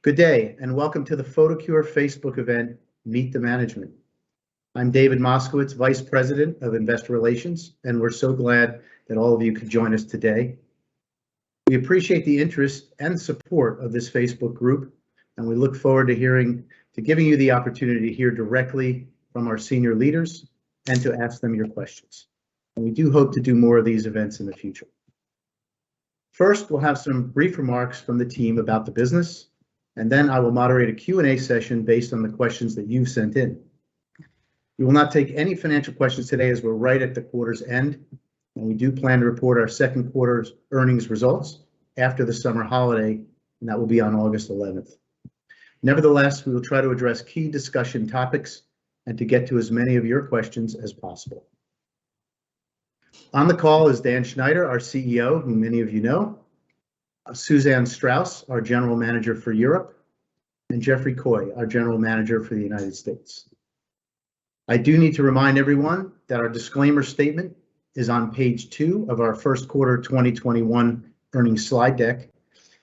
Good day, and welcome to the Photocure Facebook event, Meet the Management. I'm David Moskowitz, Vice President of Investor Relations, and we're so glad that all of you could join us today. We appreciate the interest and support of this Facebook group, and we look forward to giving you the opportunity to hear directly from our senior leaders and to ask them your questions. And we do hope to do more of these events in the future. First, we'll have some brief remarks from the team about the business, and then I will moderate a Q&A session based on the questions that you've sent in. We will not take any financial questions today as we're right at the quarter's end, and we do plan to report our second quarter's earnings results after the summer holiday, and that will be on August 11th. Nevertheless, we will try to address key discussion topics and to get to as many of your questions as possible. On the call is Dan Schneider, our CEO, who many of you know, Suzanne Strauss, our General Manager for Europe, and Jeffrey Coy, our General Manager for the United States. I do need to remind everyone that our disclaimer statement is on page 2 of our first quarter 2021 earnings slide deck,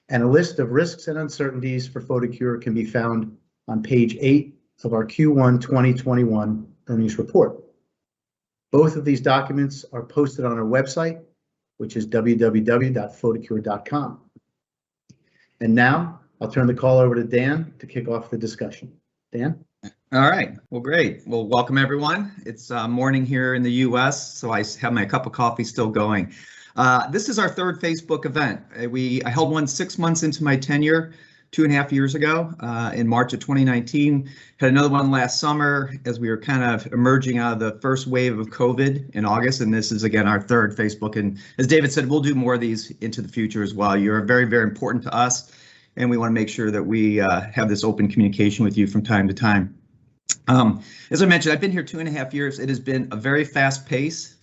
and a list of risks and uncertainties for Photocure can be found on page 8 of our Q1 2021 earnings report. Both of these documents are posted on our website, which is www.photocure.com. And now I'll turn the call over to Dan to kick off the discussion. Dan? All right, well, great. Well, welcome everyone. It's morning here in the US, so I have my cup of coffee still going. This is our third Facebook event. I held one 6 months into my tenure, 2.5 years ago, in March of 2019. Had another one last summer as we were kind of emerging out of the first wave of COVID in August, and this is again our third Facebook. And as David said, we'll do more of these into the future as well. You're very, very important to us, and we want to make sure that we have this open communication with you from time to time. As I mentioned, I've been here 2.5 years. It has been a very fast-paced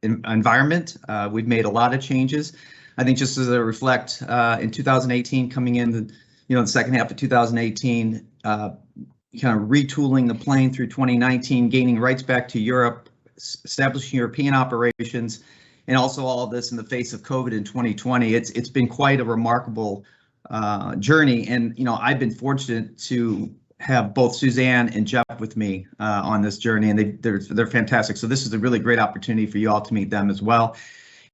environment. We've made a lot of changes. I think just as I reflect, in 2018, coming in the second half of 2018, kind of retooling the plane through 2019, gaining rights back to Europe, establishing European operations, and also all of this in the face of COVID in 2020. It's been quite a remarkable journey, and I've been fortunate to have both Suzanne and Jeff with me on this journey, and they're fantastic. So this is a really great opportunity for you all to meet them as well.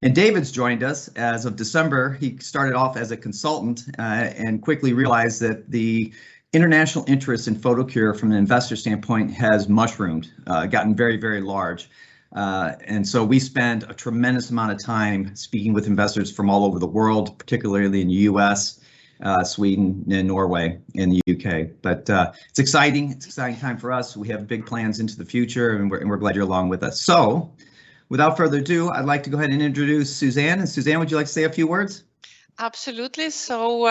And David's joined us as of December. He started off as a consultant and quickly realized that the international interest in Photocure from an investor standpoint has mushroomed, gotten very, very large. And so we spend a tremendous amount of time speaking with investors from all over the world, particularly in the US, Sweden, and Norway, and the UK. But it's exciting. It's an exciting time for us. We have big plans into the future, and we're glad you're along with us. So without further ado, I'd like to go ahead and introduce Suzanne. And Suzanne, would you like to say a few words? Absolutely. So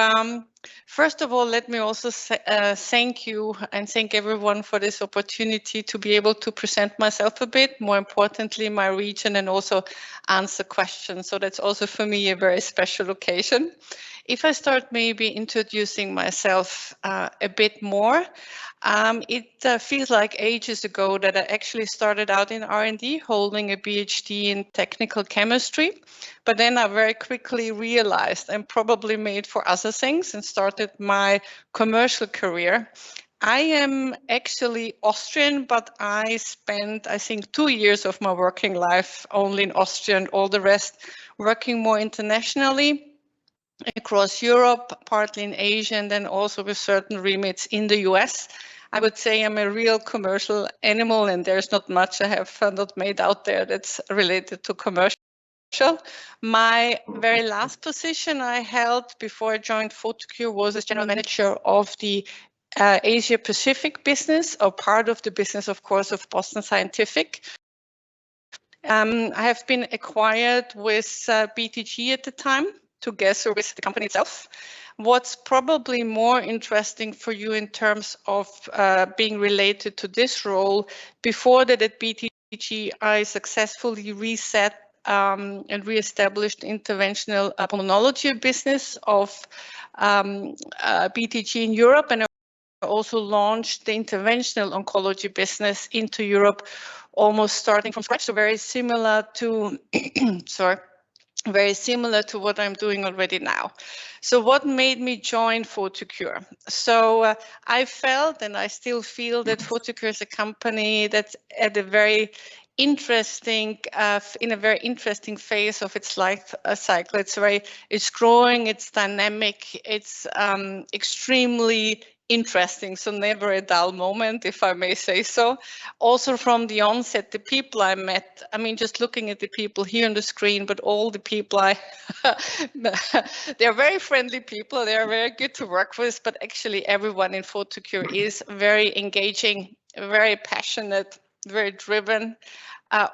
first of all, let me also thank you and thank everyone for this opportunity to be able to present myself a bit, more importantly, my region, and also answer questions. So that's also for me a very special occasion. If I start maybe introducing myself a bit more, it feels like ages ago that I actually started out in R&D, holding a PhD in technical chemistry. But then I very quickly realized I'm probably made for other things and started my commercial career. I am actually Austrian, but I spent, I think, 2 years of my working life only in Austria and all the rest working more internationally across Europe, partly in Asia, and then also with certain remits in the US. I would say I'm a real commercial animal, and there's not much I have not made out there that's related to commercial. My very last position I held before I joined Photocure was as general manager of the Asia Pacific business, or part of the business, of course, of Boston Scientific. I have been acquired with BTG at the time, together with the company itself. What's probably more interesting for you in terms of being related to this role, before that at BTG, I successfully reset and reestablished the interventional pulmonology business of BTG in Europe, and I also launched the interventional oncology business into Europe, almost starting from scratch. So very similar to, very similar to what I'm doing already now. So what made me join Photocure? So I felt, and I still feel, that Photocure is a company that's at a very interesting, in a very interesting phase of its life cycle. It's growing, it's dynamic, it's extremely interesting, so never a dull moment, if I may say so. Also from the onset, the people I met, I mean, just looking at the people here on the screen, but all the people they're very friendly people, they're very good to work with, but actually everyone in Photocure is very engaging, very passionate, very driven.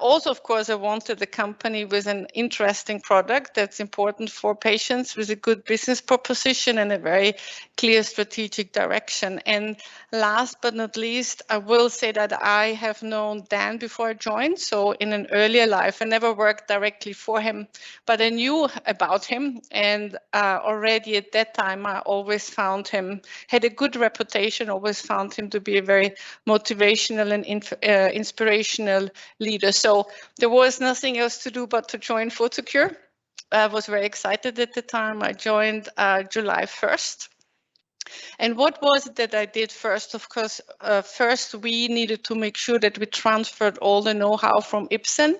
Also, of course, I wanted a company with an interesting product that's important for patients, with a good business proposition and a very clear strategic direction. And last but not least, I will say that I have known Dan before I joined. So in an earlier life, I never worked directly for him, but I knew about him. And already at that time, I always found him, had a good reputation, always found him to be a very motivational and inspirational leader. So there was nothing else to do but to join Photocure. I was very excited at the time. I joined July 1st. And what was it that I did first? Of course, first we needed to make sure that we transferred all the know-how from Ipsen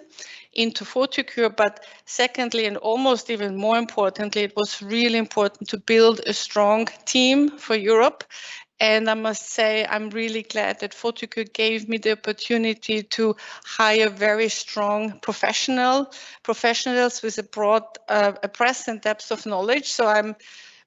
into Photocure. But secondly, and almost even more importantly, it was really important to build a strong team for Europe. And I must say, I'm really glad that Photocure gave me the opportunity to hire very strong professionals with a broad breadth and depth of knowledge. So I'm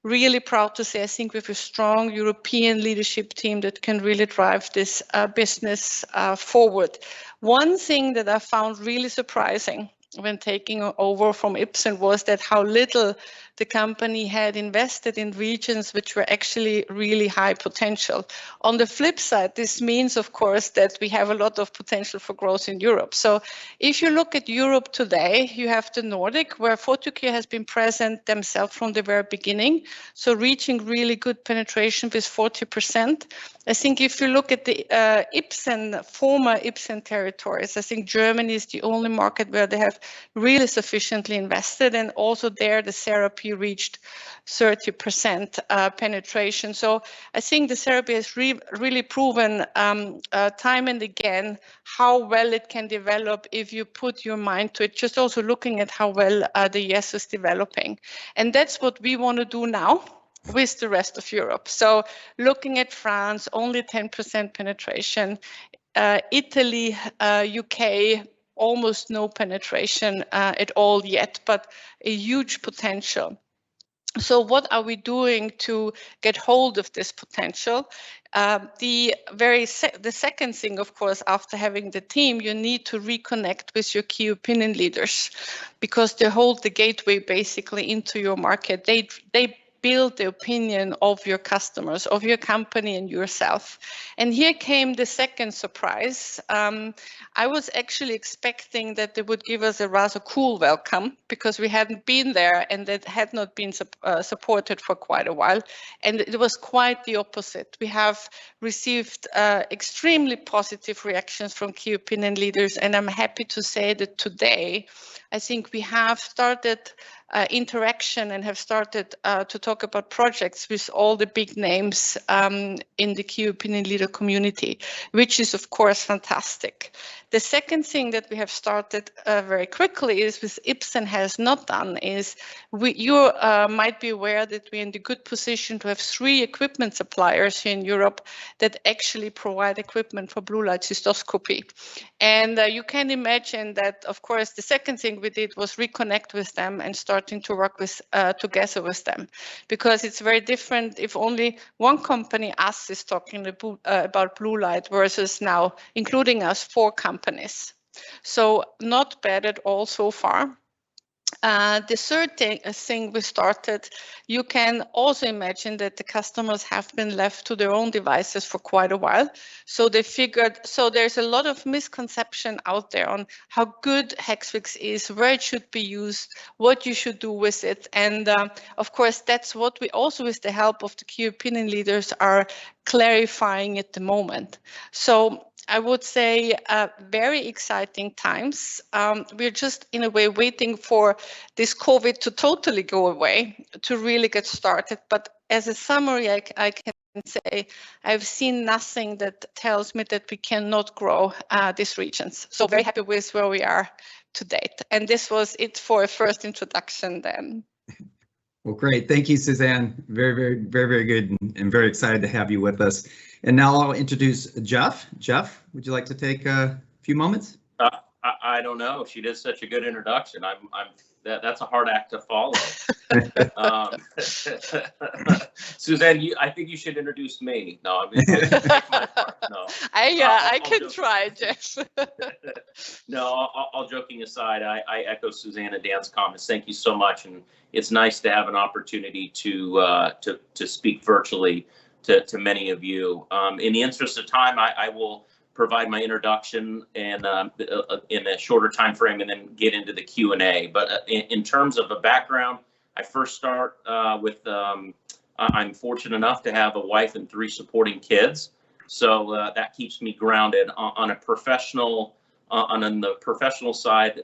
really proud to say, I think we have a strong European leadership team that can really drive this business forward. One thing that I found really surprising when taking over from Ipsen was that how little the company had invested in regions which were actually really high potential. On the flip side, this means, of course, that we have a lot of potential for growth in Europe. So if you look at Europe today, you have the Nordic, where Photocure has been present themselves from the very beginning, so reaching really good penetration with 40%. I think if you look at the former Ipsen territories, I think Germany is the only market where they have really sufficiently invested, and also there the therapy reached 30% penetration. So I think the therapy has really proven time and again how well it can develop if you put your mind to it, just also looking at how well the US is developing. And that's what we want to do now with the rest of Europe. So looking at France, only 10% penetration, Italy, UK, almost no penetration at all yet, but a huge potential. So what are we doing to get hold of this potential? The second thing, of course, after having the team, you need to reconnect with your key opinion leaders, because they hold the gateway basically into your market. They build the opinion of your customers, of your company and yourself. And here came the second surprise. I was actually expecting that they would give us a rather cool welcome, because we hadn't been there and that had not been supported for quite a while. And it was quite the opposite. We have received extremely positive reactions from key opinion leaders. And I'm happy to say that today, I think we have started interaction and have started to talk about projects with all the big names in the key opinion leader community, which is of course fantastic. The second thing that we have started very quickly is, with Ipsen has not done, is you might be aware that we're in the good position to have 3 equipment suppliers here in Europe that actually provide equipment for blue light cystoscopy. And you can imagine that, of course, the second thing we did was reconnect with them and starting to work with together with them, because it's very different if only one company, us, is talking about blue light versus now including us 4 companies. So not bad at all so far. The third thing we started, you can also imagine that the customers have been left to their own devices for quite a while. So they figured, so there's a lot of misconception out there on how good Hexvix is, where it should be used, what you should do with it. And of course, that's what we also, with the help of the key opinion leaders, are clarifying at the moment. So I would say very exciting times. We're just in a way waiting for this COVID to totally go away to really get started. But as a summary, I can say I've seen nothing that tells me that we cannot grow these regions. So very happy with where we are to date. And this was it for a first introduction then. Well, great. Thank you, Suzanne. Very good, and very excited to have you with us. And now I'll introduce Jeff. Jeff, would you like to take a few moments? I don't know. She did such a good introduction. That's a hard act to follow. Suzanne, I think you should introduce me. No, I mean, no. I can try, Jeff. No, all joking aside, I echo Suzanne and Dan's comments. Thank you so much, and it's nice to have an opportunity to speak virtually to many of you. In the interest of time, I will provide my introduction and in a shorter time frame, and then get into the Q&A. But in terms of a background, I first start with I'm fortunate enough to have a wife and 3 supporting kids, so that keeps me grounded on a professional. On the professional side,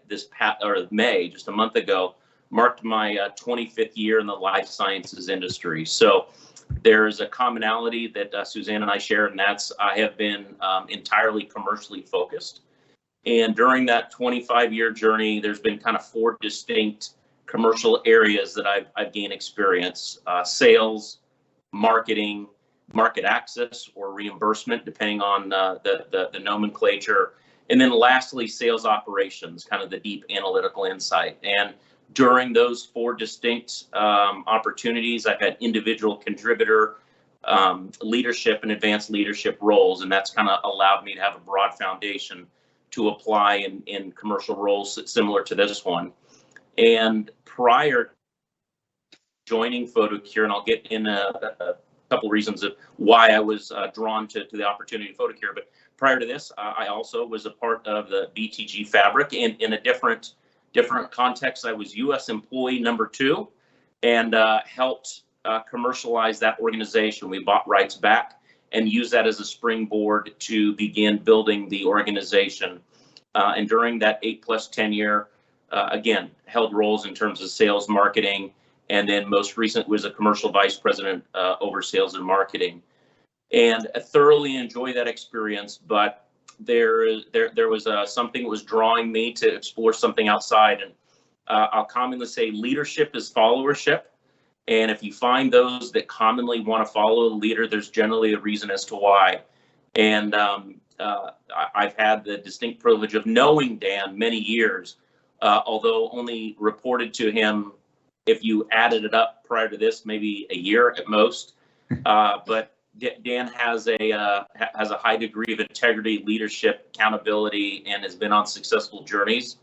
May, just a month ago, marked my 25th year in the life sciences industry. So there's a commonality that Suzanne and I share, and that's I have been entirely commercially focused. And during that 25-year journey, there's been kind of 4 distinct commercial areas that I've gained experience: sales, marketing, market access or reimbursement, depending on the nomenclature, and then lastly, sales operations, kind of the deep analytical insight. And during those 4 distinct opportunities, I've had individual contributor leadership and advanced leadership roles, and that's kind of allowed me to have a broad foundation to apply in commercial roles similar to this one. And prior to joining Photocure, and I'll get in a couple reasons of why I was drawn to the opportunity of Photocure, but prior to this, I also was a part of the BTG fabric, and in a different context. I was U.S. employee number 2 and helped commercialize that organization. We bought rights back and used that as a springboard to begin building the organization. And during that 8+ tenure, again, held roles in terms of sales, marketing, and then most recent was a commercial vice president over sales and marketing. And I thoroughly enjoyed that experience, but there was something that was drawing me to explore something outside. And I'll commonly say leadership is followership. And if you find those that commonly want to follow a leader, there's generally a reason as to why. And I've had the distinct privilege of knowing Dan many years, although only reported to him, if you added it up prior to this, maybe a year at most. But Dan has a high degree of integrity, leadership, accountability, and has been on successful journeys.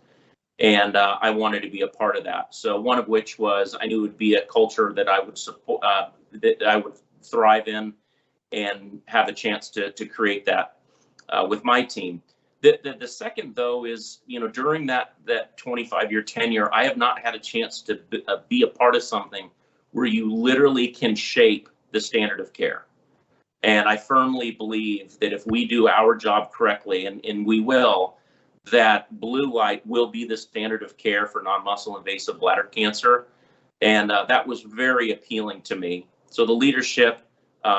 And I wanted to be a part of that. So one of which was I knew it would be a culture that I would support, that I would thrive in, and have a chance to create that with my team. The second, though, is, during that 25-year tenure, I have not had a chance to be a part of something where you literally can shape the standard of care. And I firmly believe that if we do our job correctly, and we will, that blue light will be the standard of care for non-muscle invasive bladder cancer. And that was very appealing to me. So the leadership,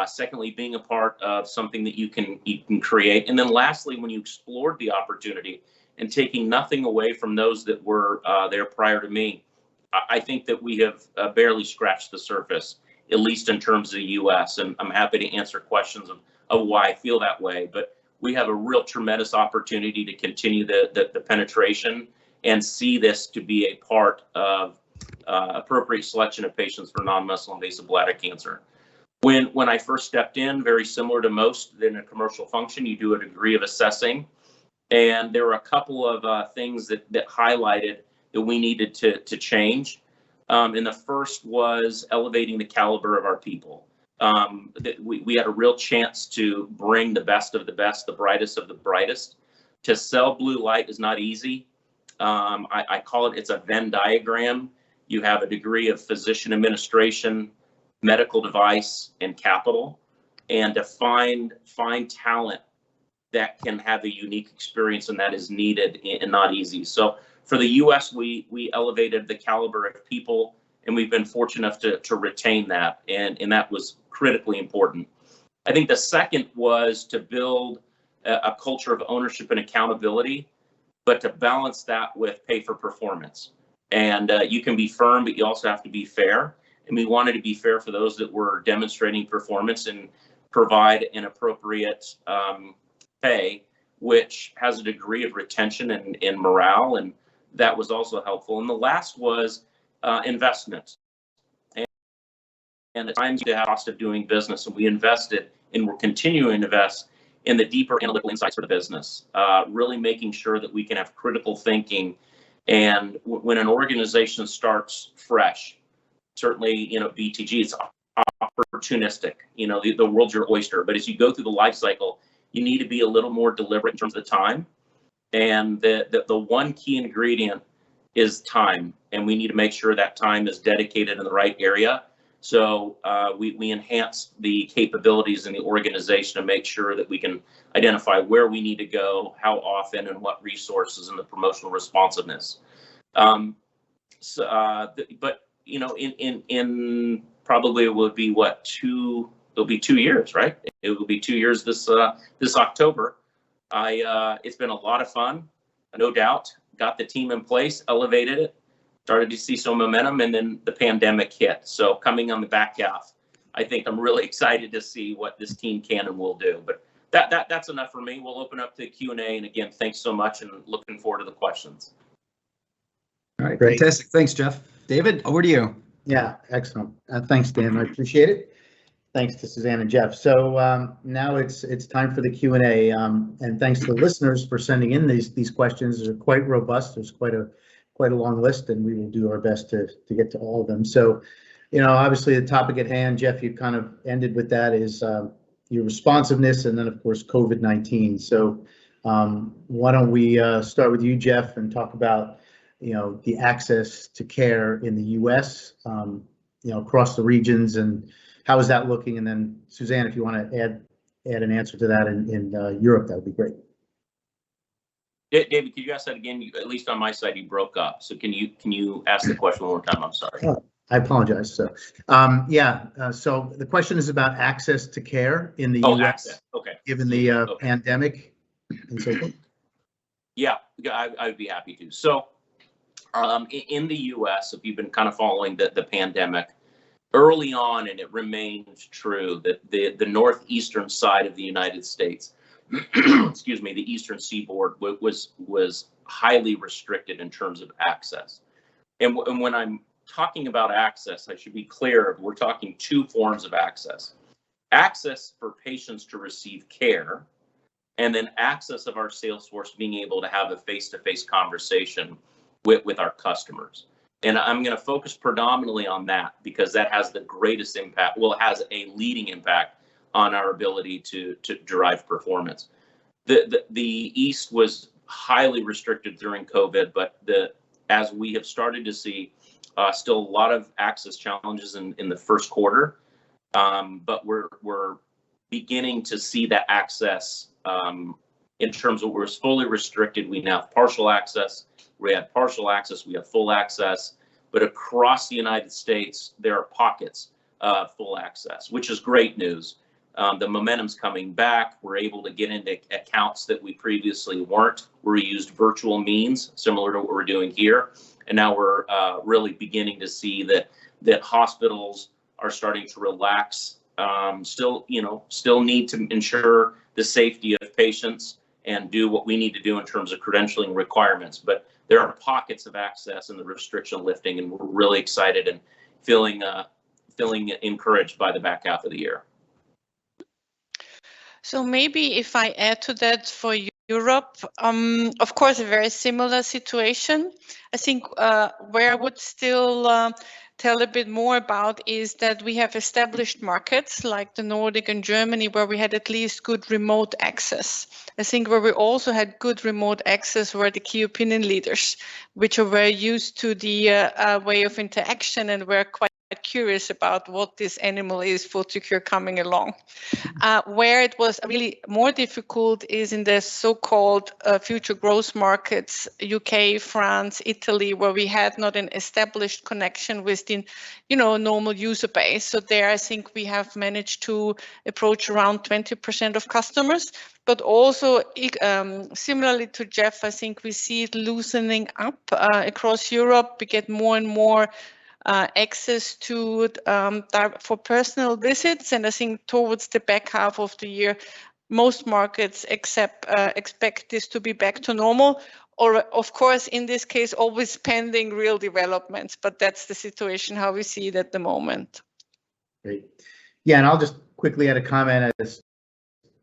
secondly, being a part of something that you can create. And then lastly, when you explored the opportunity and taking nothing away from those that were there prior to me, I think that we have barely scratched the surface, at least in terms of the U.S. And I'm happy to answer questions of why I feel that way. But we have a real tremendous opportunity to continue the penetration and see this to be a part of appropriate selection of patients for non-muscle invasive bladder cancer. When I first stepped in, very similar to most in a commercial function, you do a degree of assessing. And there were a couple of things that highlighted that we needed to change. And the first was elevating the caliber of our people. We had a real chance to bring the best of the best, the brightest of the brightest. To sell blue light is not easy. I call it's a Venn diagram. You have a degree of physician administration, medical device, and capital. And to find talent that can have a unique experience, and that is needed and not easy. So for the U.S., we elevated the caliber of people, and we've been fortunate enough to retain that, and that was critically important. I think the second was to build a culture of ownership and accountability, but to balance that with pay for performance. And you can be firm, but you also have to be fair. And we wanted to be fair for those that were demonstrating performance and provide an appropriate pay, which has a degree of retention and morale, and that was also helpful. And the last was investment. And at times you have cost of doing business, and we invested and we're continuing to invest in the deeper analytical insights for the business, really making sure that we can have critical thinking. And when an organization starts fresh, certainly, BTG, it's opportunistic. The world's your oyster. But as you go through the life cycle, you need to be a little more deliberate in terms of the time. And the one key ingredient is time. And we need to make sure that time is dedicated in the right area. So we enhance the capabilities in the organization to make sure that we can identify where we need to go, how often, and what resources, and the promotional responsiveness. But in probably it would be it'll be 2 years, right? It will be 2 years this October. It's been a lot of fun, no doubt. Got the team in place, elevated it, started to see some momentum, and then the pandemic hit. So coming on the back half, I think I'm really excited to see what this team can and will do. But that's enough for me. We'll open up to Q&A. And again, thanks so much, and looking forward to the questions. All right, Great. fantastic. Thanks, Jeff. David, over to you. Yeah, excellent. Thanks, Dan. I appreciate it. Thanks to Suzanne and Jeff. So now it's time for the Q&A, and thanks to the listeners for sending in these questions. They're quite robust. There's quite a long list, and we will do our best to get to all of them. So, obviously the topic at hand, Jeff, you kind of ended with that, is your responsiveness, and then of course COVID-19. So why don't we start with you, Jeff, and talk about the access to care in the U.S. Across the regions, and how is that looking? And then Suzanne, if you want to add an answer to that in Europe, that would be great. David, could you ask that again? At least on my side, you broke up. So can you ask the question one more time? I'm sorry. I apologize. So, so the question is about access to care in the U.S. Access. Okay. Given the pandemic and so forth. Yeah, I would be happy to. So, in the U.S., if you've been kind of following the pandemic, early on, and it remains true, that the northeastern side of the United States, excuse me, the eastern seaboard was highly restricted in terms of access. And when I'm talking about access, I should be clear, we're talking two forms of access. Access for patients to receive care, and then access of our sales force being able to have a face-to-face conversation with our customers. And I'm going to focus predominantly on that because that has the greatest impact. Well, it has a leading impact on our ability to derive performance. The East was highly restricted during COVID, but as we have started to see, still a lot of access challenges in the first quarter, but we're beginning to see that access in terms of where it's fully restricted. We now have partial access. We have partial access. We have full access. But across the United States, there are pockets of full access, which is great news. The momentum's coming back. We're able to get into accounts that we previously weren't. We used virtual means, similar to what we're doing here. And now we're really beginning to see that hospitals are starting to relax. Still need to ensure the safety of patients and do what we need to do in terms of credentialing requirements. But there are pockets of access and the restriction lifting, and we're really excited and feeling encouraged by the back half of the year. So maybe if I add to that for Europe, of course, a very similar situation. I think where I would still tell a bit more about is that we have established markets like the Nordic and Germany where we had at least good remote access. I think where we also had good remote access were the key opinion leaders, which are very used to the way of interaction and were quite curious about what this animal is, Photocure, coming along. Where it was really more difficult is in the so-called future growth markets, UK, France, Italy, where we had not an established connection with the, normal user base. So there, I think we have managed to approach around 20% of customers. But also, similarly to Jeff, I think we see it loosening up across Europe. We get more and more access to for personal visits, and I think towards the back half of the year, most markets expect this to be back to normal. Or, of course, in this case, always pending real developments. But that's the situation how we see it at the moment. Great. Yeah, and I'll just quickly add a comment as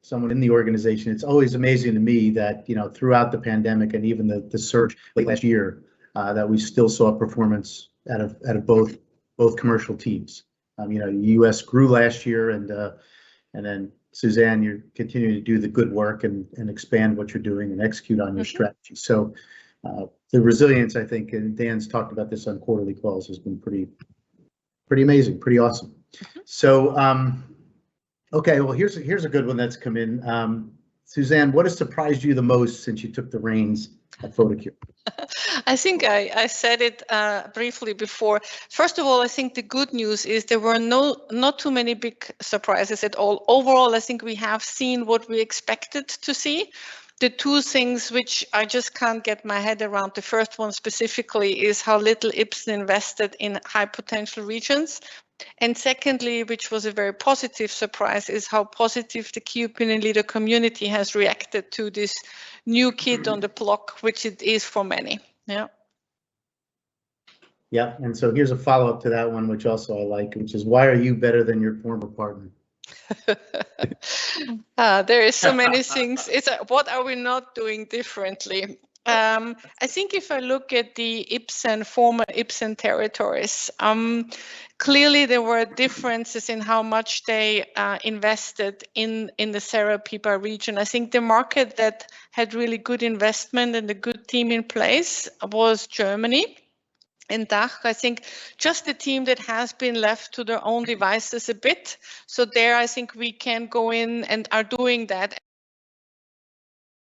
someone in the organization. It's always amazing to me that, throughout the pandemic and even the surge late last year, that we still saw performance out of both commercial teams. The U.S. grew last year, and then Suzanne, you're continuing to do the good work and expand what you're doing and execute on your strategy. So the resilience, I think, and Dan's talked about this on quarterly calls, has been pretty amazing, pretty awesome. So. Okay, well, here's a good one that's come in. Suzanne, what has surprised you the most since you took the reins at Photocure? I think I said it briefly before. First of all, I think the good news is there were not too many big surprises at all. Overall, I think we have seen what we expected to see. The two things which I just can't get my head around, the first one specifically is how little Ipsen invested in high potential regions. And secondly, which was a very positive surprise, is how positive the key opinion leader community has reacted to this new kid on the block, which it is for many. Yeah. Yeah, and so here's a follow-up to that one, which also I like, which is, why are you better than your former partner? There is so many things. It's what are we not doing differently? I think if I look at the former Ipsen territories, clearly there were differences in how much they invested in the therapy by region. I think the market that had really good investment and a good team in place was Germany. In DACH, I think just the team that has been left to their own devices a bit. So there, I think we can go in and are doing that,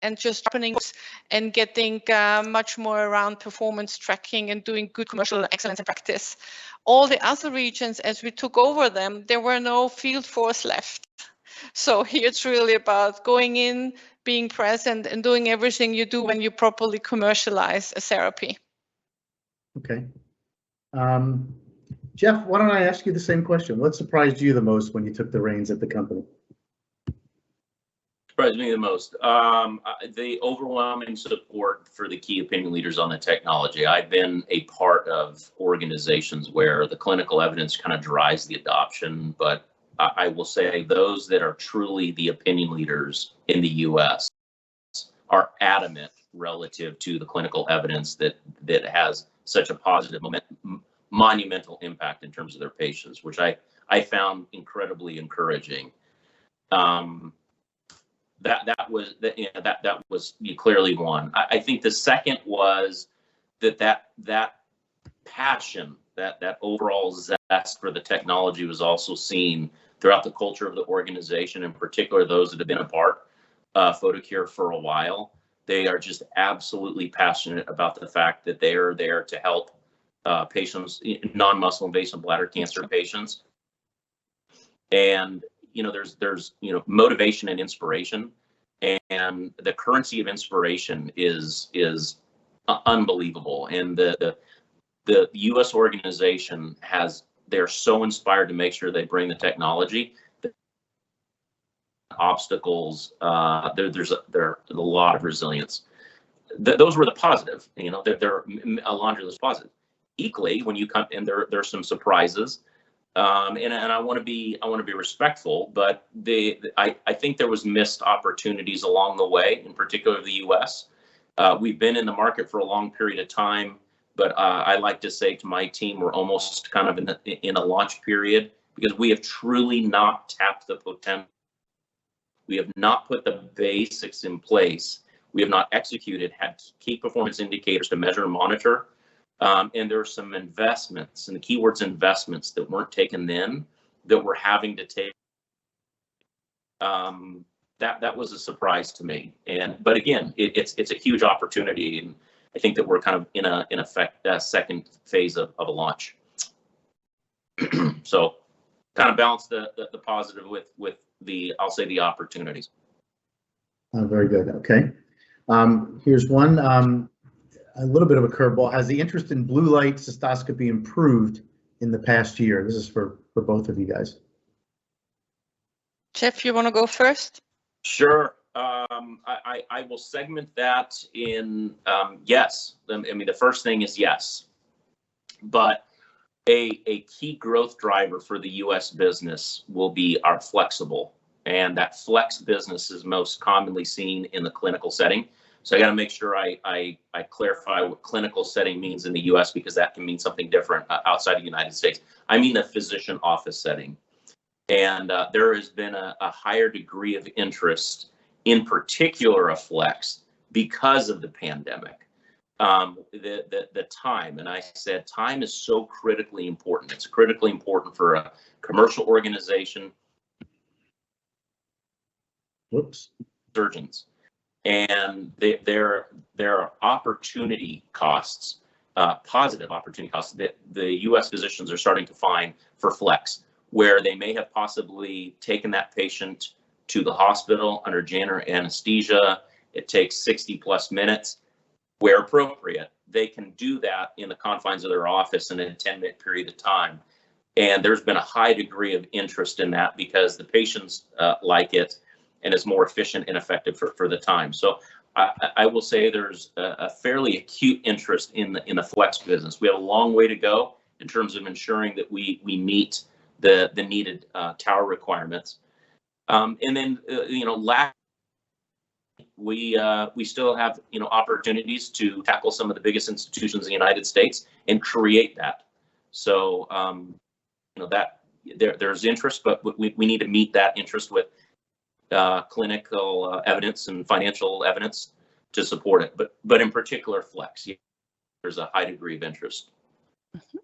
and just opening and getting much more around performance tracking and doing good commercial excellence in practice. All the other regions, as we took over them, there were no field force left. So here it's really about going in, being present, and doing everything you do when you properly commercialize a therapy. Okay. Jeff, why don't I ask you the same question? What surprised you the most when you took the reins at the company? Surprised me the most. The overwhelming support for the key opinion leaders on the technology. I've been a part of organizations where the clinical evidence kind of drives the adoption, but I will say those that are truly the opinion leaders in the US are adamant relative to the clinical evidence that has such a positive monumental impact in terms of their patients, which I found incredibly encouraging. That was clearly one. I think the second was that passion, that overall zest for the technology was also seen throughout the culture of the organization, in particular those that have been a part of Photocure for a while. They are just absolutely passionate about the fact that they are there to help patients, non-muscle invasive bladder cancer patients. And there's motivation and inspiration, and the currency of inspiration is unbelievable. And the U.S. organization they're so inspired to make sure they bring the technology. Obstacles, there's a lot of resilience. Those were the positive. There are a laundry list of positive. Equally, when you come in, there's some surprises. And I want to be respectful, but I think there was missed opportunities along the way, in particular the U.S. We've been in the market for a long period of time, but I like to say to my team, we're almost kind of in a launch period, because we have truly not tapped the potential. We have not put the basics in place. We have not executed, had key performance indicators to measure and monitor. And there are some investments, and the keyword's investments, that weren't taken then that we're having to take. That was a surprise to me. But again, it's a huge opportunity, and I think that we're kind of in effect a second phase of a launch. So kind of balance the positive with the, I'll say, the opportunities. Very good. Okay. Here's one, a little bit of a curveball. Has the interest in blue light cystoscopy improved in the past year? This is for both of you guys. Jeff, you want to go first? Sure. I will segment that in yes. I mean, the first thing is yes, but a key growth driver for the U.S. business will be our flexible, and that flex business is most commonly seen in the clinical setting. So I got to make sure I clarify what clinical setting means in the U.S., because that can mean something different outside of the United States. I mean a physician office setting. And there has been a higher degree of interest, in particular of flex, because of the pandemic. The time, and I said time is so critically important. It's critically important for a commercial organization, surgeons, and there are opportunity costs, positive opportunity costs that the U.S. physicians are starting to find for flex, where they may have possibly taken that patient to the hospital under general anesthesia. It takes 60+ minutes. Where appropriate, they can do that in the confines of their office in a 10-minute period of time. And there's been a high degree of interest in that because the patients like it, and it's more efficient and effective for the time. So I will say there's a fairly acute interest in the flex business. We have a long way to go in terms of ensuring that we meet the needed tower requirements. And then, last, we still have, opportunities to tackle some of the biggest institutions in the United States and create that. So, that there's interest, but we need to meet that interest with clinical evidence and financial evidence to support it. But in particular, flex, there's a high degree of interest. Mm-hmm.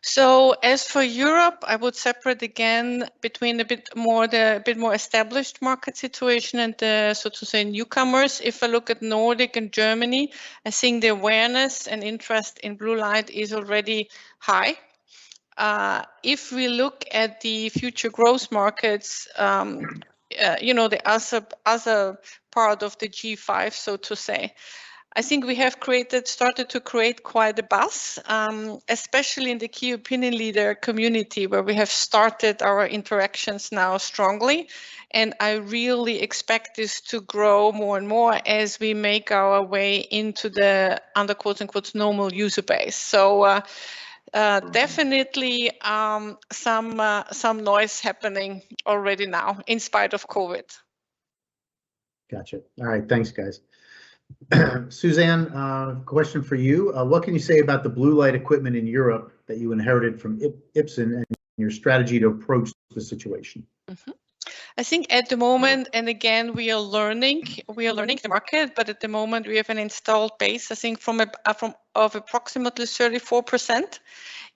So as for Europe, I would separate again between the bit more established market situation and the, so to say, newcomers. If I look at Nordic and Germany, I think the awareness and interest in blue light is already high. If we look at the future growth markets, the other part of the G5, so to say, I think we have started to create quite a buzz, especially in the key opinion leader community, where we have started our interactions now strongly. And I really expect this to grow more and more as we make our way into the, under quote unquote, normal user base. So definitely some noise happening already now in spite of COVID. Gotcha. All right. Thanks, guys. Suzanne, question for you. What can you say about the blue light equipment in Europe that you inherited from Ipsen and your strategy to approach the situation? Mm-hmm. I think at the moment, and again, we are learning the market, but at the moment we have an installed base, I think of approximately 34%.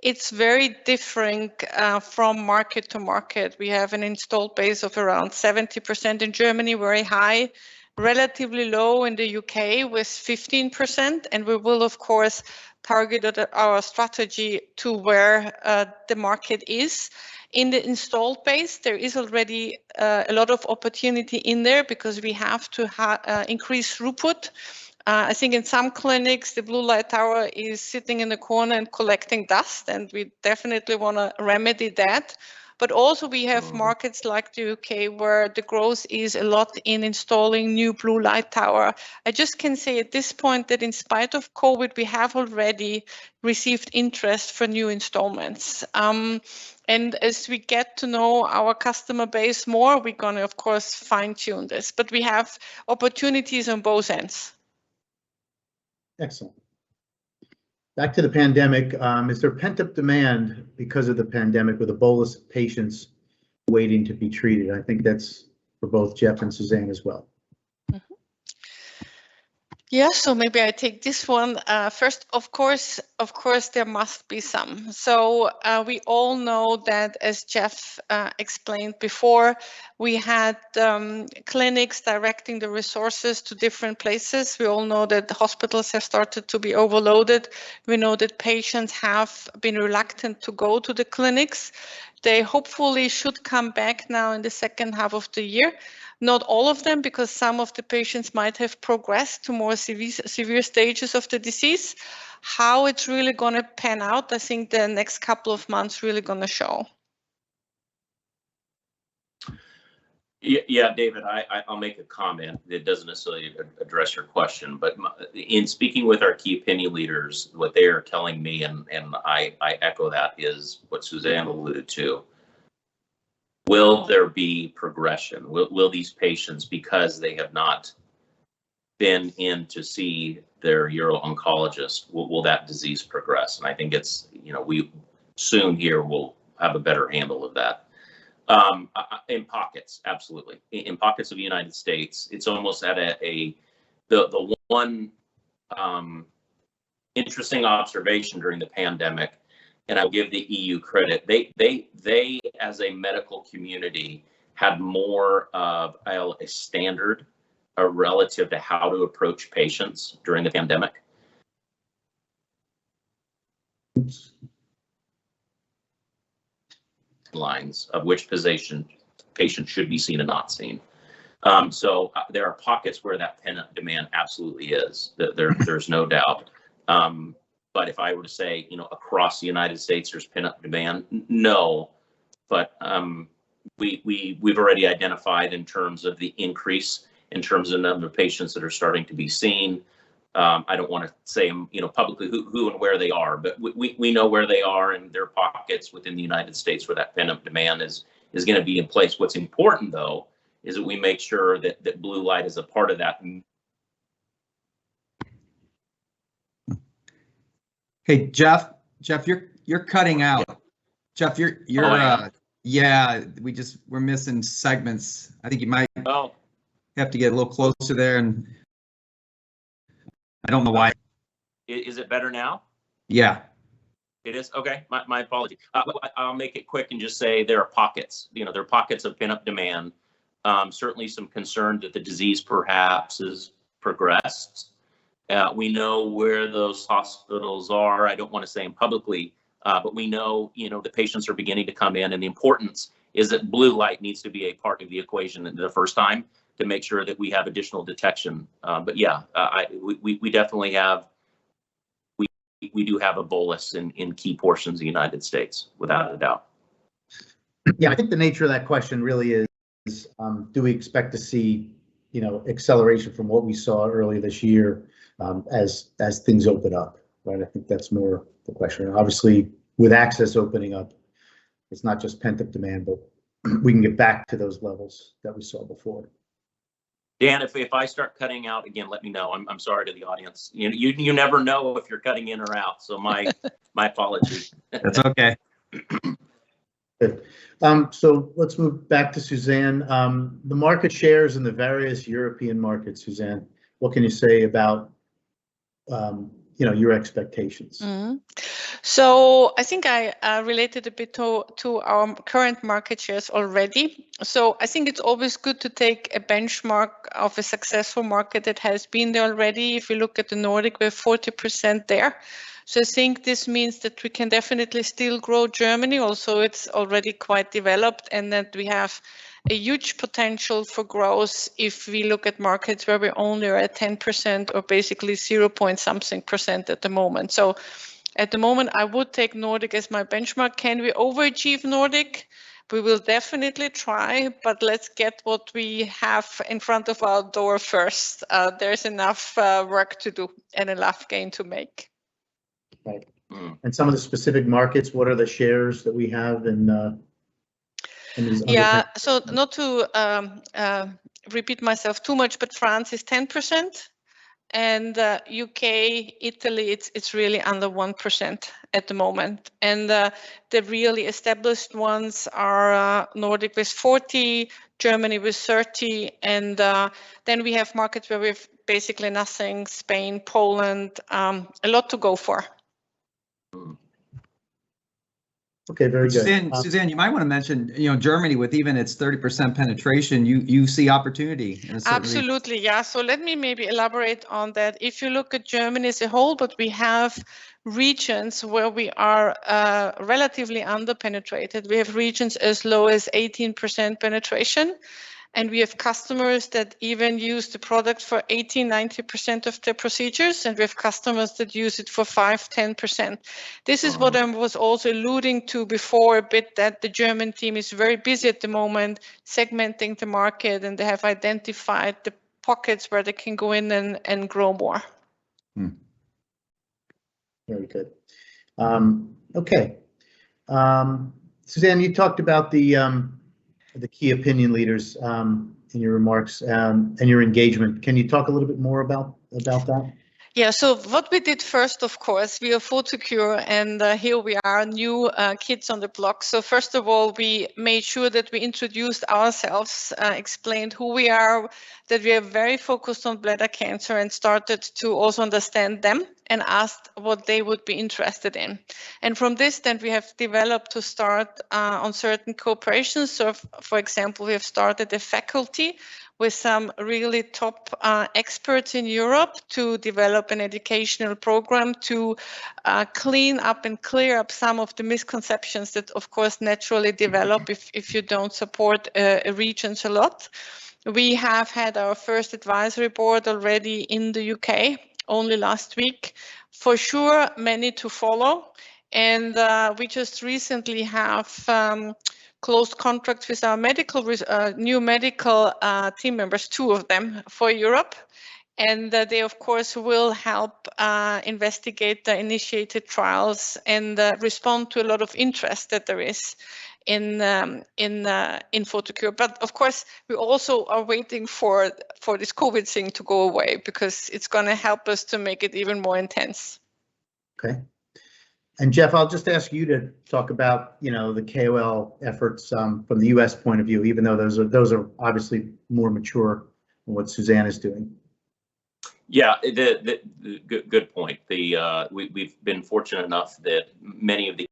It's very different from market to market. We have an installed base of around 70% in Germany, very high, relatively low in the UK with 15%, and we will of course target our strategy to where the market is. In the installed base, there is already a lot of opportunity in there because we have to increase throughput. I think in some clinics, the blue light tower is sitting in the corner and collecting dust, and we definitely want to remedy that. But also we have markets like the UK where the growth is a lot in installing new blue light tower. I just can say at this point that in spite of COVID, we have already received interest for new installments. And as we get to know our customer base more, we're going to, of course, fine tune this. But we have opportunities on both ends. Excellent. Back to the pandemic, is there pent-up demand because of the pandemic with a bolus of patients waiting to be treated? I think that's for both Jeff and Suzanne as well. Yeah, so maybe I take this one first. Of course, there must be some. So we all know that, as Jeff explained before, we had clinics directing the resources to different places. We all know that the hospitals have started to be overloaded. We know that patients have been reluctant to go to the clinics. They hopefully should come back now in the second half of the year. Not all of them, because some of the patients might have progressed to more severe stages of the disease. How it's really going to pan out, I think the next couple of months really going to show. Yeah, David, I'll make a comment that doesn't necessarily address your question, but in speaking with our key opinion leaders, what they are telling me, and I echo that, is what Suzanne alluded to. Will there be progression? Will these patients, because they have not been in to see their uro-oncologist, will that disease progress? And I think it's, we soon here will have a better handle of that. In pockets, absolutely. In pockets of the United States, it's almost at the one interesting observation during the pandemic, and I'll give the EU credit. They as a medical community had more of a standard relative to how to approach patients during the pandemic. Lines of which patient should be seen and not seen. So there are pockets where that pent-up demand absolutely is. There's no doubt. But if I were to say, across the United States, there's pent-up demand, no. But we've already identified in terms of the increase, in terms of the number of patients that are starting to be seen. I don't want to say, publicly who and where they are, but we know where they are, and there are pockets within the United States where that pent-up demand is going to be in place. What's important, though, is that we make sure that blue light is a part of that. Hey, Jeff, you're cutting out. Jeff, you're yeah, we're missing segments. I think you might have to get a little closer there, and I don't know why. Is it better now? Yeah. It is? Okay, my apology. I'll make it quick and just say there are pockets. There are pockets of pent-up demand. Certainly some concern that the disease perhaps has progressed. We know where those hospitals are. I don't want to say them publicly, but we know, the patients are beginning to come in, and the importance is that blue light needs to be a part of the equation the first time to make sure that we have additional detection. But yeah, we definitely have, we do have a bolus in key portions of the United States, without a doubt. Yeah, I think the nature of that question really is, do we expect to see, acceleration from what we saw earlier this year as things open up, right? I think that's more the question. Obviously, with access opening up, it's not just pent-up demand, but we can get back to those levels that we saw before. Dan, if I start cutting out again, let me know. I'm sorry to the audience. You never know if you're cutting in or out, so my apologies. That's okay. Good. So let's move back to Suzanne. The market shares in the various European markets, Suzanne, what can you say about your expectations? Mm-hmm. So I think I related a bit to our current market shares already. So I think it's always good to take a benchmark of a successful market that has been there already. If you look at the Nordic, we're 40% there. So I think this means that we can definitely still grow Germany. Also, it's already quite developed, and that we have a huge potential for growth if we look at markets where we only are at 10% or basically 0.something% at the moment. So at the moment, I would take Nordic as my benchmark. Can we overachieve Nordic? We will definitely try, but let's get what we have in front of our door first. There's enough work to do and enough gain to make. Right. And some of the specific markets, what are the shares that we have in these? Yeah, so not to repeat myself too much, but France is 10%. And UK, Italy, it's really under 1% at the moment. And the really established ones are Nordic with 40, Germany with 30, and then we have markets where we've basically nothing. Spain, Poland, a lot to go for. Okay, very good. Suzanne, you might want to mention, Germany with even its 30% penetration, you see opportunity in a certain region. Absolutely, yeah. So let me maybe elaborate on that. If you look at Germany as a whole, but we have regions where we are relatively under-penetrated. We have regions as low as 18% penetration. And we have customers that even use the product for 80-90% of their procedures, and we have customers that use it for 5-10%. This is what I was also alluding to before a bit, that the German team is very busy at the moment segmenting the market, and they have identified the pockets where they can go in and grow more. Very good. Okay. Suzanne, you talked about the key opinion leaders in your remarks and your engagement. Can you talk a little bit more about that? Yeah, so what we did first, of course, we are Photocure, and here we are, new kids on the block. So first of all, we made sure that we introduced ourselves, explained who we are, that we are very focused on bladder cancer, and started to also understand them and asked what they would be interested in. And from this, then we have developed to start on certain cooperations. So for example, we have started a faculty with some really top experts in Europe to develop an educational program to clean up and clear up some of the misconceptions that, of course, naturally develop if you don't support regions a lot. We have had our first advisory board already in the UK, only last week. For sure, many to follow. And we just recently have closed contracts with our new medical team members, 2 of them for Europe. And they, of course, will help investigate the initiated trials and respond to a lot of interest that there is in Photocure. But of course, we also are waiting for this COVID thing to go away, because it's going to help us to make it even more intense. Okay. And Jeff, I'll just ask you to talk about, the KOL efforts from the U.S. point of view, even though those are obviously more mature than what Suzanne is doing. Yeah, the good point. We've been fortunate enough that many of the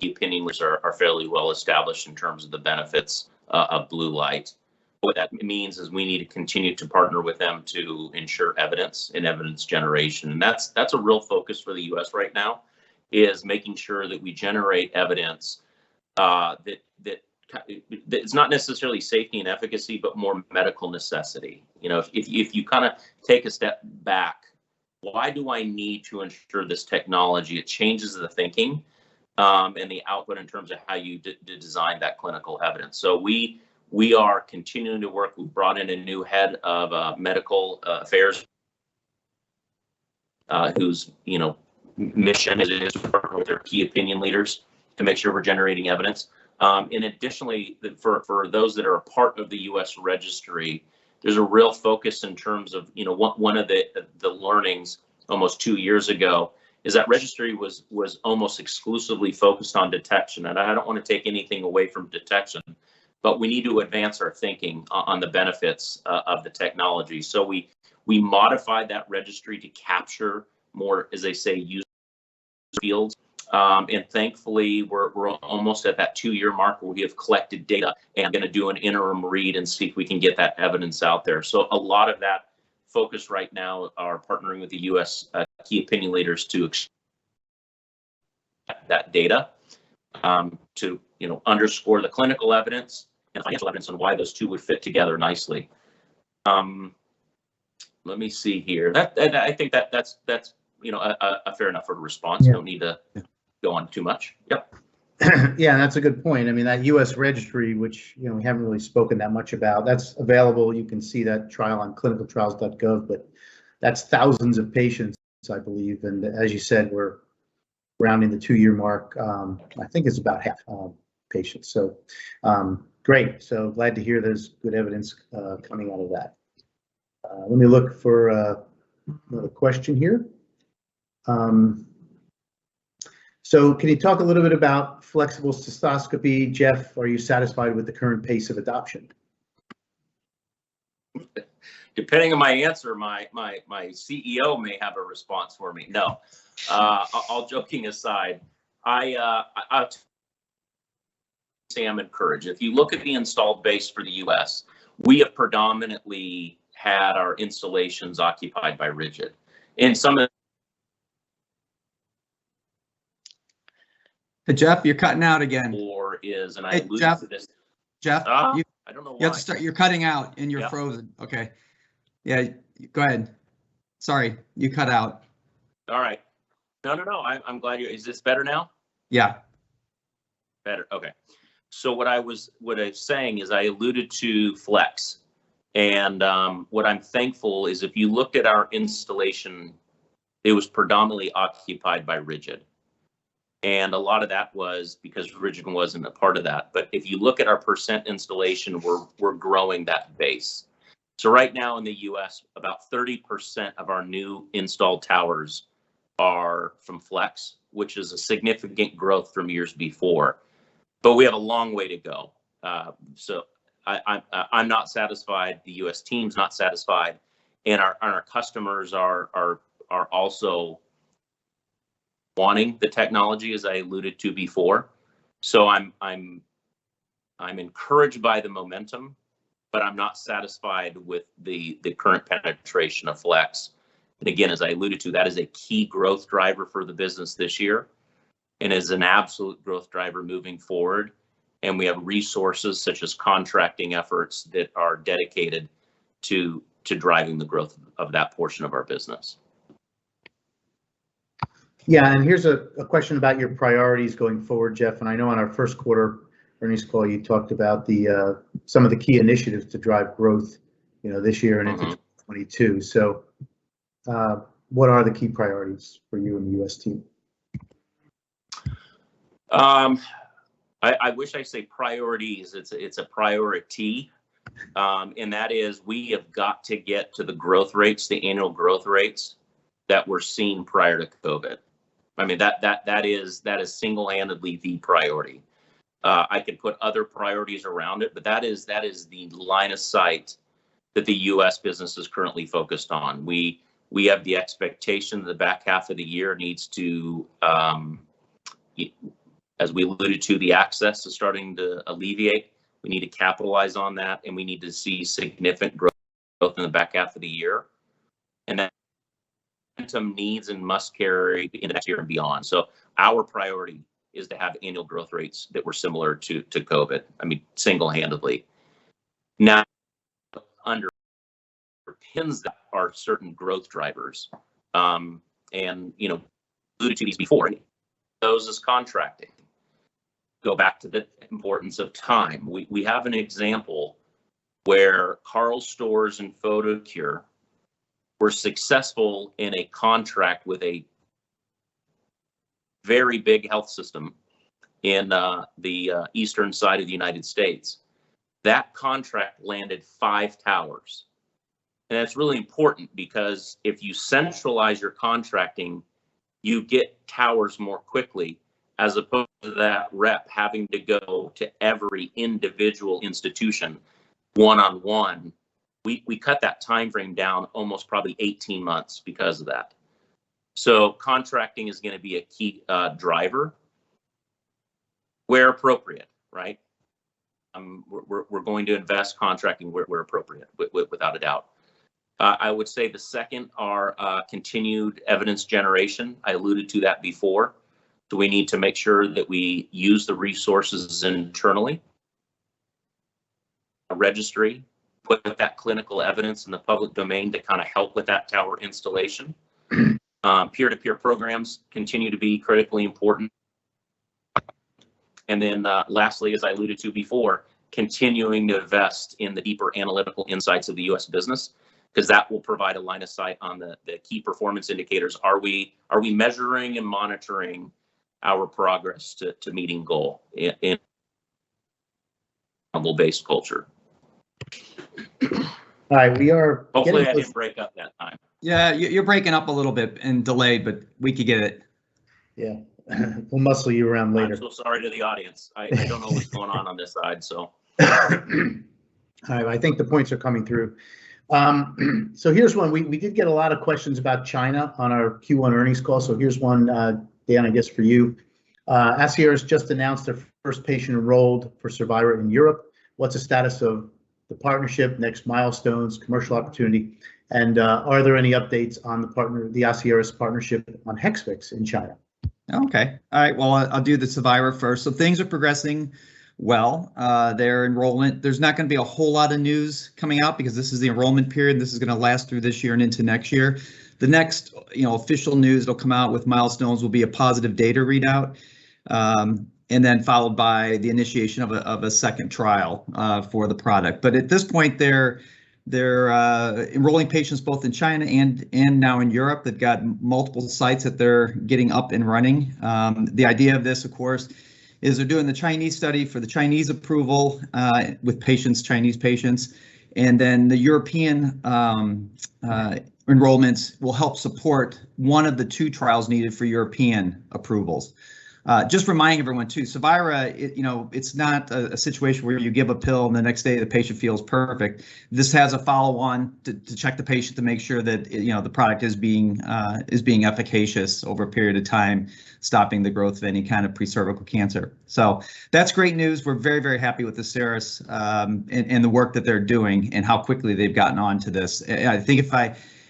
opinion leaders are fairly well established in terms of the benefits of blue light. What that means is we need to continue to partner with them to ensure evidence and evidence generation, and that's a real focus for the U.S. right now, is making sure that we generate evidence that it's not necessarily safety and efficacy, but more medical necessity. If you kind of take a step back, why do I need to ensure this technology? It changes the thinking and the output in terms of how you design that clinical evidence. So we are continuing to work. We brought in a new head of medical affairs, whose mission is to work with their key opinion leaders to make sure we're generating evidence. And additionally, for those that are a part of the U.S. registry, there's a real focus in terms of, one of the learnings almost 2 years ago is that registry was almost exclusively focused on detection. And I don't want to take anything away from detection, but we need to advance our thinking on the benefits of the technology. So we modified that registry to capture more, as they say, user fields. And thankfully, we're almost at that 2-year mark where we have collected data and going to do an interim read and see if we can get that evidence out there. So a lot of that focus right now are partnering with the U.S. Key opinion leaders to extract that data to underscore the clinical evidence and financial evidence on why those two would fit together nicely. Let me see here. I think that's a fair enough for a response. Yeah. Don't need to go on too much. Yep. Yeah, that's a good point. I mean, that U.S. registry, which we haven't really spoken that much about, that's available. You can see that trial on clinicaltrials.gov, but that's thousands of patients, I believe. And as you said, we're rounding the 2-year mark. I think it's about half patients. So great. So glad to hear there's good evidence coming out of that. Let me look for another question here. So can you talk a little bit about flexible cystoscopy? Jeff, are you satisfied with the current pace of adoption? depending on my answer, my CEO may have a response for me. No, all joking aside, I'll say I'm encouraged. If you look at the installed base for the U.S., we have predominantly had our installations occupied by rigid. And some of Hey, Jeff, you're cutting out again. or is, and I Hey, alluded Jeff. to this. Jeff, I you don't know have why. to start. You're cutting out and you're Yeah. frozen. Okay. Yeah, go ahead. Sorry, you cut out. All right. No. I'm glad you. Is this better now? Yeah. Better. Okay. So what I was saying is I alluded to flex, and what I'm thankful is if you looked at our installation, it was predominantly occupied by rigid. And a lot of that was because rigid wasn't a part of that. But if you look at our percent installation, we're growing that base. So right now in the US, about 30% of our new installed towers are from flex, which is a significant growth from years before. But we have a long way to go. So I'm not satisfied. The US team's not satisfied. And our customers are also wanting the technology, as I alluded to before. So I'm encouraged by the momentum, but I'm not satisfied with the current penetration of flex. And again, as I alluded to, that is a key growth driver for the business this year, and is an absolute growth driver moving forward. And we have resources such as contracting efforts that are dedicated to driving the growth of that portion of our business. Yeah, and here's a question about your priorities going forward, Jeff. And I know on our first quarter earnings call, you talked about the some of the key initiatives to drive growth, this year and into 2022. So, what are the key priorities for you and the U.S. team? I wish I say priorities. It's a priority, and that is we have got to get to the growth rates, the annual growth rates that were seen prior to COVID. I mean, that is single-handedly the priority. I could put other priorities around it, but that is the line of sight that the U.S. business is currently focused on. We have the expectation that the back half of the year needs to, as we alluded to, the access is starting to alleviate. We need to capitalize on that, and we need to see significant growth in the back half of the year. And that momentum needs and must carry into next year and beyond. So our priority is to have annual growth rates that were similar to COVID. I mean, single-handedly. Now, underpins that are certain growth drivers, and alluded to these before. Those is contracting. Go back to the importance of time. We have an example where Karl Storz and Photocure were successful in a contract with a very big health system in the eastern side of the United States. That contract landed 5 towers. And that's really important because if you centralize your contracting, you get towers more quickly, as opposed to that rep having to go to every individual institution one-on-one. We cut that time frame down almost probably 18 months because of that. So contracting is going to be a key driver where appropriate, right? We're going to invest contracting where appropriate, without a doubt. I would say the second are continued evidence generation. I alluded to that before. So we need to make sure that we use the resources internally. A registry, put that clinical evidence in the public domain to kind of help with that tower installation. Peer-to-peer programs continue to be critically important. And then lastly, as I alluded to before, continuing to invest in the deeper analytical insights of the U.S. business, because that will provide a line of sight on the key performance indicators. Are we measuring and monitoring our progress to meeting goal in humble-based culture? All right, we are. Hopefully, I didn't break up that time. Yeah, you're breaking up a little bit and delayed, but we could get it. Yeah, we'll muscle you around later. I'm so sorry to the audience. I don't know what's going on this side. So, I think the points are coming through. So here's one. We did get a lot of questions about China on our Q1 earnings call. So here's one, Dan, I guess for you. Asieris just announced their first patient enrolled for Survivor in Europe. What's the status of the partnership, next milestones, commercial opportunity, and are there any updates on the Asieris partnership on Hexvix in China? Okay. All right. Well, I'll do the Survivor first. So things are progressing well. Their enrollment, there's not going to be a whole lot of news coming out because this is the enrollment period. This is going to last through this year and into next year. The next, official news that'll come out with milestones will be a positive data readout, and then followed by the initiation of a second trial for the product. But at this point, they're enrolling patients both in China and now in Europe. They've got multiple sites that they're getting up and running. The idea of this, of course, is they're doing the Chinese study for the Chinese approval with Chinese patients, and then the European enrollments will help support one of the two trials needed for European approvals. Just reminding everyone too, Survivor, it's not a situation where you give a pill and the next day the patient feels perfect. This has a follow-on to check the patient to make sure that the product is being efficacious over a period of time, stopping the growth of any kind of pre-cervical cancer. So that's great news. We're very, very happy with Asieris and the work that they're doing and how quickly they've gotten on to this. I think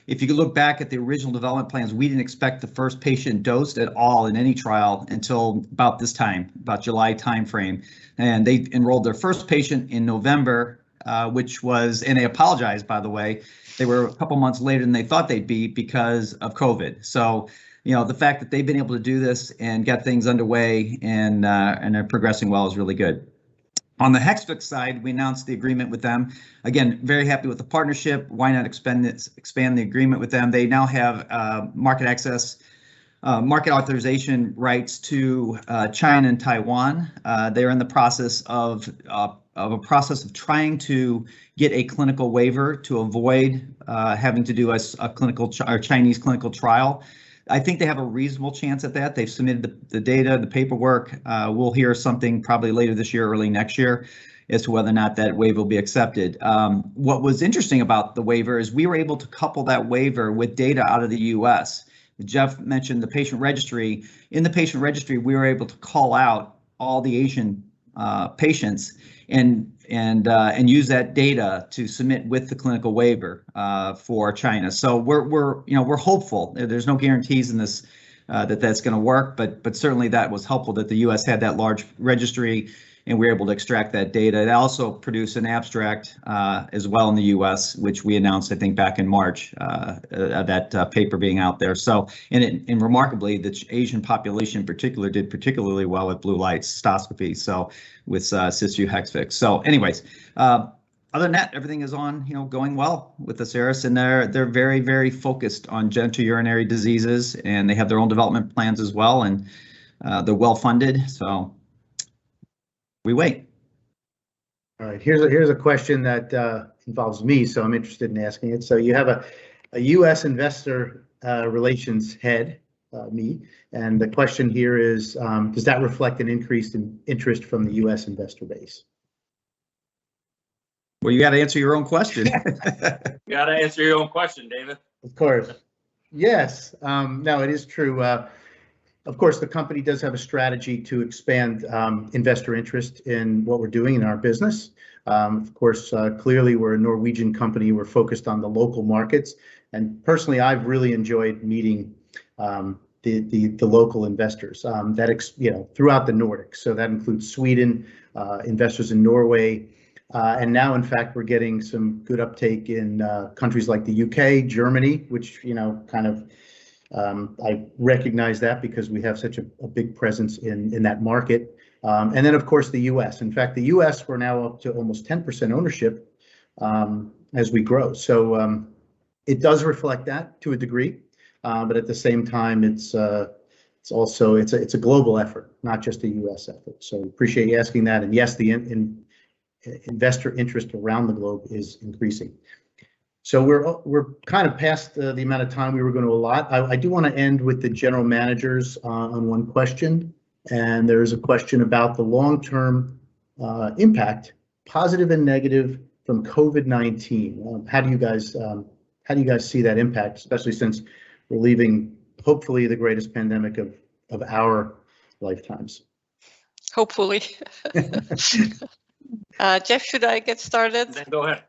if you could look back at the original development plans, we didn't expect the first patient dosed at all in any trial until about this time, about July timeframe. And they enrolled their first patient in November, and they apologized, by the way. They were a couple months later than they thought they'd be because of COVID. So, the fact that they've been able to do this and get things underway and are progressing well is really good. On the Hexvix side, we announced the agreement with them. Again, very happy with the partnership. Why not expand the agreement with them? They now have market access, market authorization rights to China and Taiwan. They're in the process of trying to get a clinical waiver to avoid having to do a Chinese clinical trial. I think they have a reasonable chance at that. They've submitted the data, the paperwork. We'll hear something probably later this year, early next year, as to whether or not that waiver will be accepted. What was interesting about the waiver is we were able to couple that waiver with data out of the US. Jeff mentioned the patient registry. In the patient registry, we were able to call out all the Asian patients and use that data to submit with the clinical waiver for China. So we're hopeful. There's no guarantees in this that's going to work, but certainly that was helpful that the U.S. had that large registry and we were able to extract that data. It also produced an abstract as well in the U.S., which we announced, I think, back in March, that paper being out there. So, and remarkably, the Asian population in particular did particularly well with blue light cystoscopy. So, with Cysview Hexvix. So, anyways, other than that, everything is going well with Asieris, and they're very, very focused on genitourinary diseases, and they have their own development plans as well, and they're well funded. So. We wait. All right, here's a question that involves me, so I'm interested in asking it. So you have a U.S. investor relations head, me, and the question here is, does that reflect an increase in interest from the U.S. investor base? Well, you got to answer your own question. You got to answer your own question, David. Of course. Yes. No, it is true. Of course, the company does have a strategy to expand investor interest in what we're doing in our business. Of course, clearly we're a Norwegian company. We're focused on the local markets. And personally, I've really enjoyed meeting the local investors throughout the Nordics. So that includes Sweden, investors in Norway. And now, in fact, we're getting some good uptake in countries like the UK, Germany, which, I recognize that because we have such a big presence in that market. And then, of course, the U.S. In fact, the U.S., we're now up to almost 10% ownership as we grow. So it does reflect that to a degree, but at the same time, it's also a global effort, not just a U.S. effort. So appreciate you asking that. And yes, the investor interest around the globe is increasing. So we're kind of past the amount of time we were going to allot. I do want to end with the general managers on one question, and there's a question about the long-term impact, positive and negative, from COVID-19. How do you guys see that impact, especially since we're leaving hopefully the greatest pandemic of our lifetimes? Hopefully. Jeff, should I get started? Then go ahead.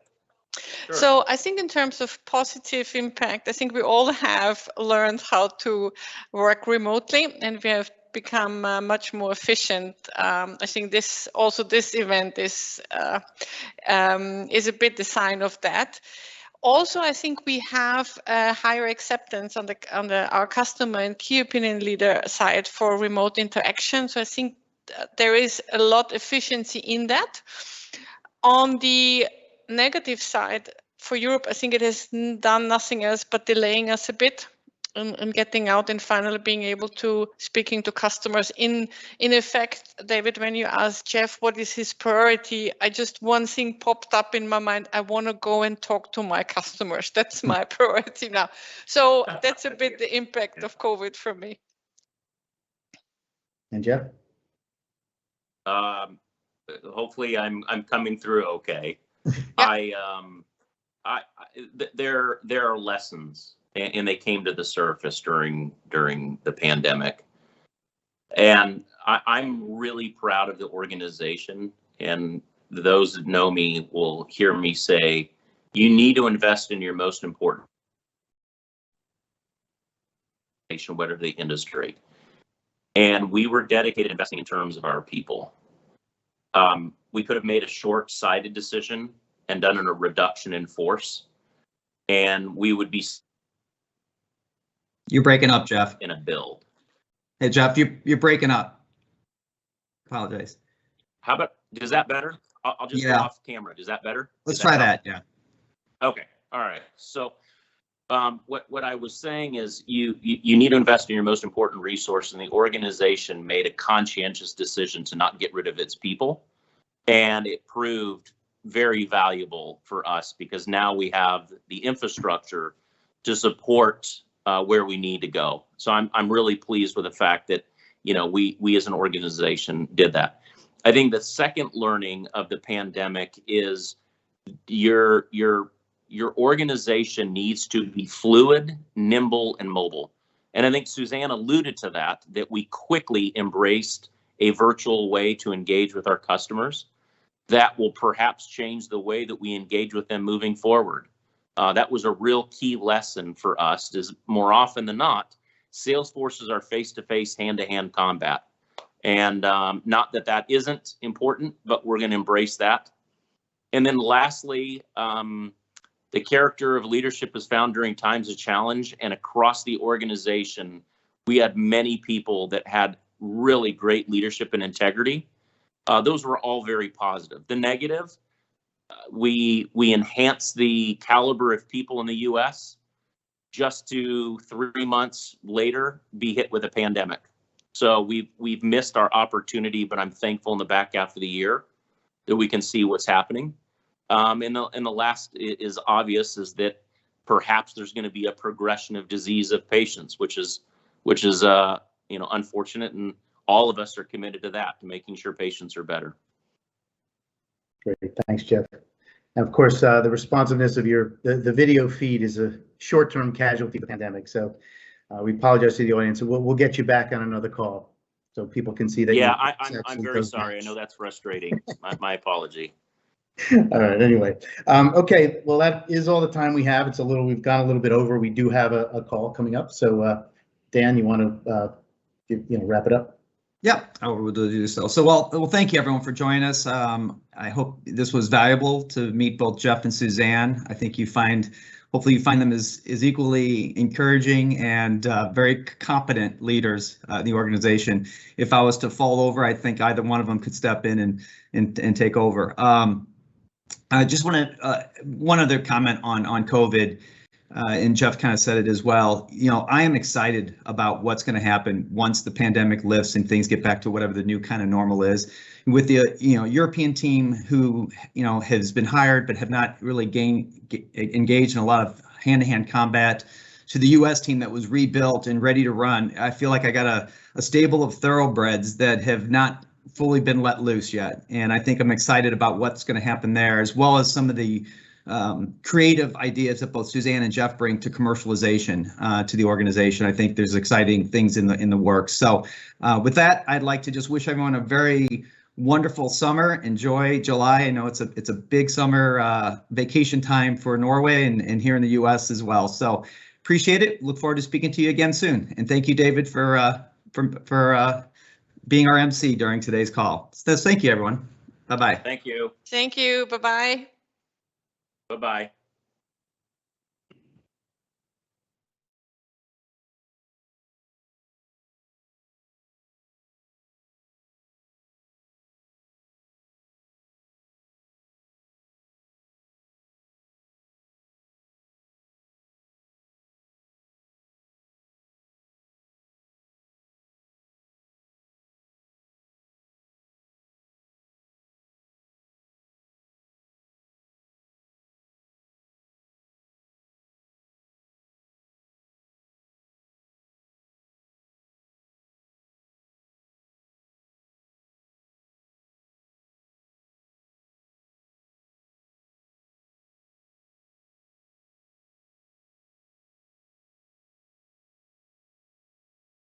Sure. So I think in terms of positive impact, I think we all have learned how to work remotely, and we have become much more efficient. I think this event is a bit the sign of that. Also, I think we have a higher acceptance on our customer and key opinion leader side for remote interaction. So I think there is a lot of efficiency in that. On the negative side, for Europe, I think it has done nothing else but delaying us a bit in getting out and finally being able to speaking to customers. In effect, David, when you asked Jeff what is his priority, one thing popped up in my mind. I want to go and talk to my customers. That's my priority now. So that's a bit the impact of COVID for me. And Jeff? Hopefully I'm coming through okay. Yeah. There are lessons, and they came to the surface during the pandemic. And I'm really proud of the organization, and those that know me will hear me say, you need to invest in your most important, whatever the industry. And we were dedicated to investing in terms of our people. We could have made a short-sighted decision and done a reduction in force, and we would be. You're breaking up, Jeff. In a build. Hey, Jeff, you're breaking up. Apologize. How about, is that better? I'll just go off camera. Is that better? Let's try that. Yeah. Okay. All right. So what I was saying is you need to invest in your most important resource, and the organization made a conscientious decision to not get rid of its people. And it proved very valuable for us because now we have the infrastructure to support where we need to go. So I'm really pleased with the fact that, we as an organization did that. I think the second learning of the pandemic is your organization needs to be fluid, nimble, and mobile. And I think Suzanne alluded to that we quickly embraced a virtual way to engage with our customers that will perhaps change the way that we engage with them moving forward. That was a real key lesson for us, is more often than not, sales forces are face-to-face, hand-to-hand combat. And not that isn't important, but we're going to embrace that. And then lastly, the character of leadership is found during times of challenge, and across the organization, we had many people that had really great leadership and integrity. Those were all very positive. The negative, we enhanced the caliber of people in the U.S. just to 3 months later be hit with a pandemic. So we've missed our opportunity, but I'm thankful in the back half of the year that we can see what's happening. And the last is obvious, is that perhaps there's going to be a progression of disease of patients, which is unfortunate, and all of us are committed to that, to making sure patients are better. Great, thanks, Jeff. And of course, the responsiveness of the video feed is a short-term casualty of the pandemic. So we apologize to the audience. We'll get you back on another call so people can see that. Yeah, I'm very sorry. I know that's frustrating. My apology. All right. Anyway, okay. Well, that is all the time we have. We've gone a little bit over. We do have a call coming up. So, Dan, you want to wrap it up? Yeah, I will do so. So, well, thank you everyone for joining us. I hope this was valuable to meet both Jeff and Suzanne. I think hopefully you find them as equally encouraging and very competent leaders in the organization. If I was to fall over, I think either one of them could step in and take over. I just want to one other comment on COVID. And Jeff kind of said it as well. I am excited about what's going to happen once the pandemic lifts and things get back to whatever the new kind of normal is. With the European team who has been hired but have not really engaged in a lot of hand-to-hand combat, to the U.S. team that was rebuilt and ready to run, I feel like I got a stable of thoroughbreds that have not fully been let loose yet. And I think I'm excited about what's going to happen there, as well as some of the creative ideas that both Suzanne and Jeff bring to commercialization to the organization. I think there's exciting things in the works. So with that, I'd like to just wish everyone a very wonderful summer. Enjoy July. I know it's a big summer vacation time for Norway and here in the U.S. as well. So appreciate it. Look forward to speaking to you again soon. And thank you, David, for being our MC during today's call. So thank you, everyone. Bye-bye. Thank you. Thank you. Bye-bye. Bye-bye.